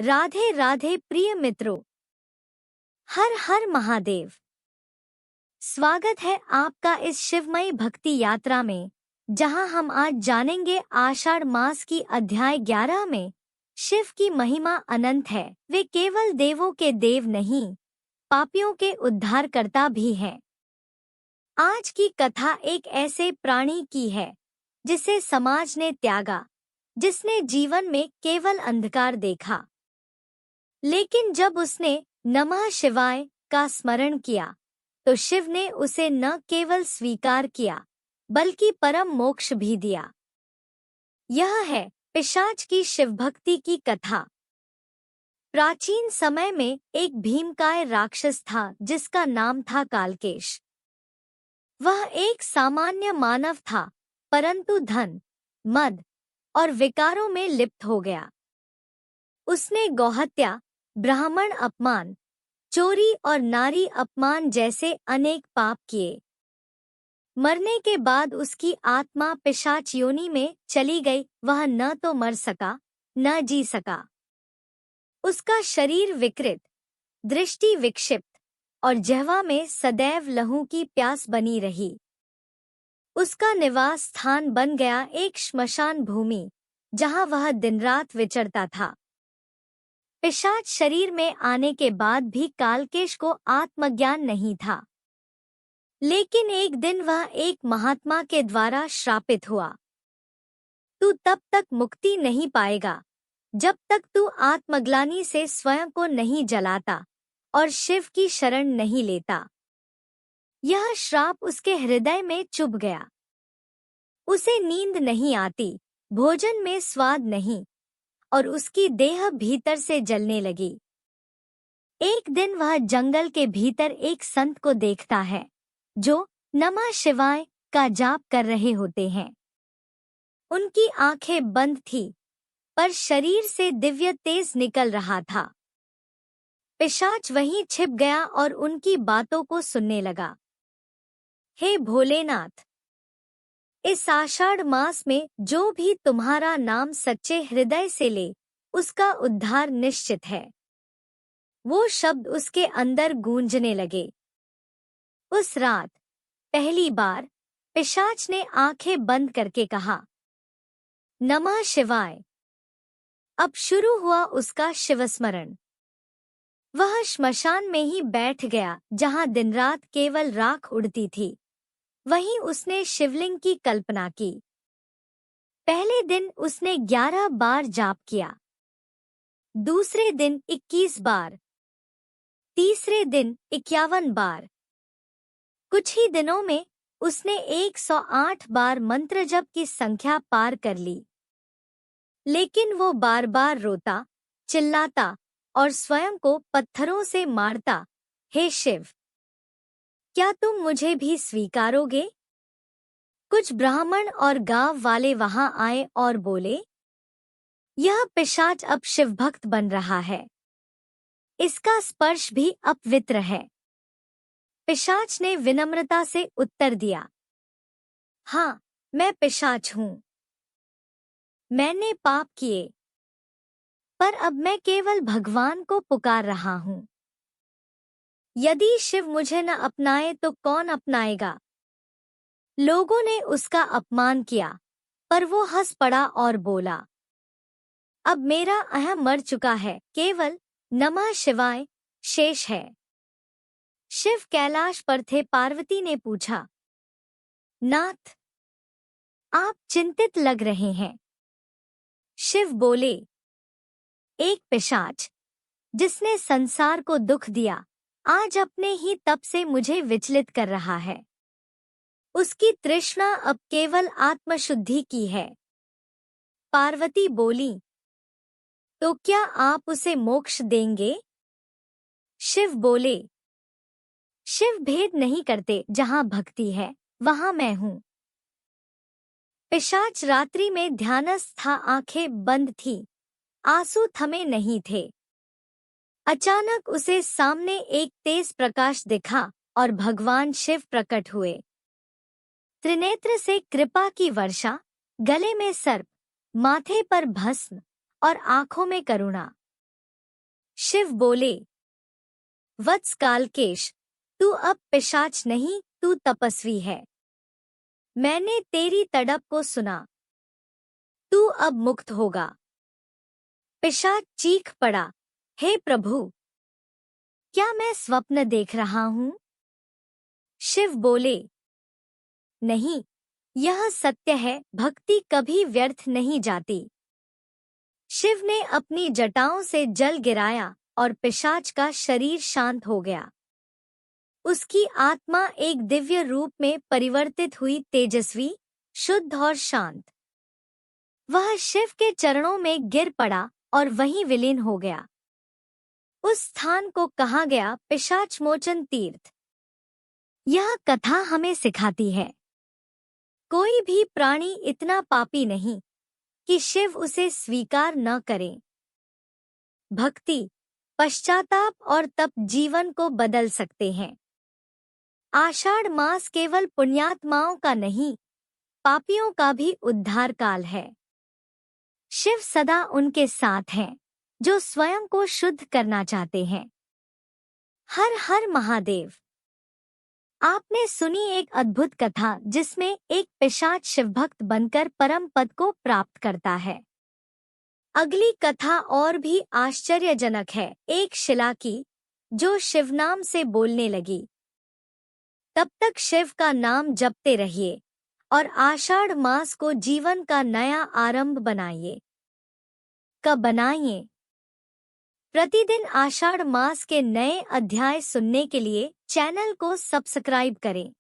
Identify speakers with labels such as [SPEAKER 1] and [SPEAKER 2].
[SPEAKER 1] राधे राधे प्रिय मित्रों, हर हर महादेव। स्वागत है आपका इस शिवमयी भक्ति यात्रा में, जहां हम आज जानेंगे आषाढ़ मास की अध्याय 11 में शिव की महिमा अनंत है। वे केवल देवों के देव नहीं, पापियों के उद्धारकर्ता भी हैं। आज की कथा एक ऐसे प्राणी की है जिसे समाज ने त्यागा, जिसने जीवन में केवल अंधकार देखा। लेकिन जब उसने नमः शिवाय का स्मरण किया तो शिव ने उसे न केवल स्वीकार किया बल्कि परम मोक्ष भी दिया। यह है पिशाच की शिवभक्ति की कथा। प्राचीन समय में एक भीमकाय राक्षस था जिसका नाम था कालकेश। वह एक सामान्य मानव था, परंतु धन, मद और विकारों में लिप्त हो गया। उसने गौहत्या, ब्राह्मण अपमान, चोरी और नारी अपमान जैसे अनेक पाप किए। मरने के बाद उसकी आत्मा पिशाच योनि में चली गई। वह न तो मर सका, न जी सका। उसका शरीर विकृत, दृष्टि विक्षिप्त और जिह्वा में सदैव लहू की प्यास बनी रही। उसका निवास स्थान बन गया एक श्मशान भूमि, जहां वह दिन रात विचरता था। पिशाच शरीर में आने के बाद भी कालकेश को आत्मज्ञान नहीं था। लेकिन एक दिन वह एक महात्मा के द्वारा श्रापित हुआ। तू तब तक मुक्ति नहीं पाएगा जब तक तू आत्मग्लानि से स्वयं को नहीं जलाता और शिव की शरण नहीं लेता। यह श्राप उसके हृदय में चुभ गया। उसे नींद नहीं आती, भोजन में स्वाद नहीं और उसकी देह भीतर से जलने लगी। एक दिन वह जंगल के भीतर एक संत को देखता है जो नमः शिवाय का जाप कर रहे होते हैं। उनकी आंखें बंद थी, पर शरीर से दिव्य तेज निकल रहा था। पिशाच वहीं छिप गया और उनकी बातों को सुनने लगा। हे भोलेनाथ, इस आषाढ़ मास में जो भी तुम्हारा नाम सच्चे हृदय से ले, उसका उद्धार निश्चित है। वो शब्द उसके अंदर गूंजने लगे। उस रात पहली बार पिशाच ने आंखें बंद करके कहा, नमः शिवाय। अब शुरू हुआ उसका शिवस्मरण। वह श्मशान में ही बैठ गया जहां दिन रात केवल राख उड़ती थी। वहीं उसने शिवलिंग की कल्पना की। पहले दिन उसने 11 बार जाप किया, दूसरे दिन 21 बार, तीसरे दिन 51 बार। कुछ ही दिनों में उसने 108 बार मंत्र जप की संख्या पार कर ली। लेकिन वो बार बार रोता, चिल्लाता और स्वयं को पत्थरों से मारता, हे शिव, क्या तुम मुझे भी स्वीकारोगे? कुछ ब्राह्मण और गांव वाले वहां आए और बोले, यह पिशाच अब शिवभक्त बन रहा है। इसका स्पर्श भी अपवित्र है। पिशाच ने विनम्रता से उत्तर दिया, हाँ, मैं पिशाच हूँ। मैंने पाप किए, पर अब मैं केवल भगवान को पुकार रहा हूँ। यदि शिव मुझे न अपनाए तो कौन अपनाएगा? लोगों ने उसका अपमान किया, पर वो हंस पड़ा और बोला, अब मेरा अहम मर चुका है, केवल नमः शिवाय शेष है। शिव कैलाश पर थे। पार्वती ने पूछा, नाथ, आप चिंतित लग रहे हैं। शिव बोले, एक पिशाच जिसने संसार को दुख दिया, आज अपने ही तप से मुझे विचलित कर रहा है। उसकी तृष्णा अब केवल आत्मशुद्धि की है। पार्वती बोली, तो क्या आप उसे मोक्ष देंगे? शिव बोले, शिव भेद नहीं करते, जहां भक्ति है वहां मैं हूं। पिशाच रात्रि में ध्यानस्थ था, आंखें बंद थी, आंसू थमे नहीं थे। अचानक उसे सामने एक तेज प्रकाश दिखा और भगवान शिव प्रकट हुए। त्रिनेत्र से कृपा की वर्षा, गले में सर्प, माथे पर भस्म और आंखों में करुणा। शिव बोले, वत्स कालकेश, तू अब पिशाच नहीं, तू तपस्वी है। मैंने तेरी तड़प को सुना, तू अब मुक्त होगा। पिशाच चीख पड़ा, हे प्रभु, क्या मैं स्वप्न देख रहा हूँ? शिव बोले, नहीं, यह सत्य है, भक्ति कभी व्यर्थ नहीं जाती। शिव ने अपनी जटाओं से जल गिराया और पिशाच का शरीर शांत हो गया। उसकी आत्मा एक दिव्य रूप में परिवर्तित हुई, तेजस्वी, शुद्ध और शांत। वह शिव के चरणों में गिर पड़ा और वहीं विलीन हो गया। उस स्थान को कहा गया पिशाच मोचन तीर्थ। यह कथा हमें सिखाती है, कोई भी प्राणी इतना पापी नहीं कि शिव उसे स्वीकार न करे। भक्ति, पश्चाताप और तप जीवन को बदल सकते हैं। आषाढ़ मास केवल पुण्यात्माओं का नहीं, पापियों का भी उद्धार काल है। शिव सदा उनके साथ हैं जो स्वयं को शुद्ध करना चाहते हैं। हर हर महादेव। आपने सुनी एक अद्भुत कथा जिसमें एक पिशाच शिवभक्त बनकर परम पद को प्राप्त करता है। अगली कथा और भी आश्चर्यजनक है, एक शिला की जो शिव नाम से बोलने लगी। तब तक शिव का नाम जपते रहिए और आषाढ़ मास को जीवन का नया आरंभ बनाइए। कब बनाइए? प्रतिदिन आषाढ़ मास के नए अध्याय सुनने के लिए चैनल को सब्सक्राइब करें।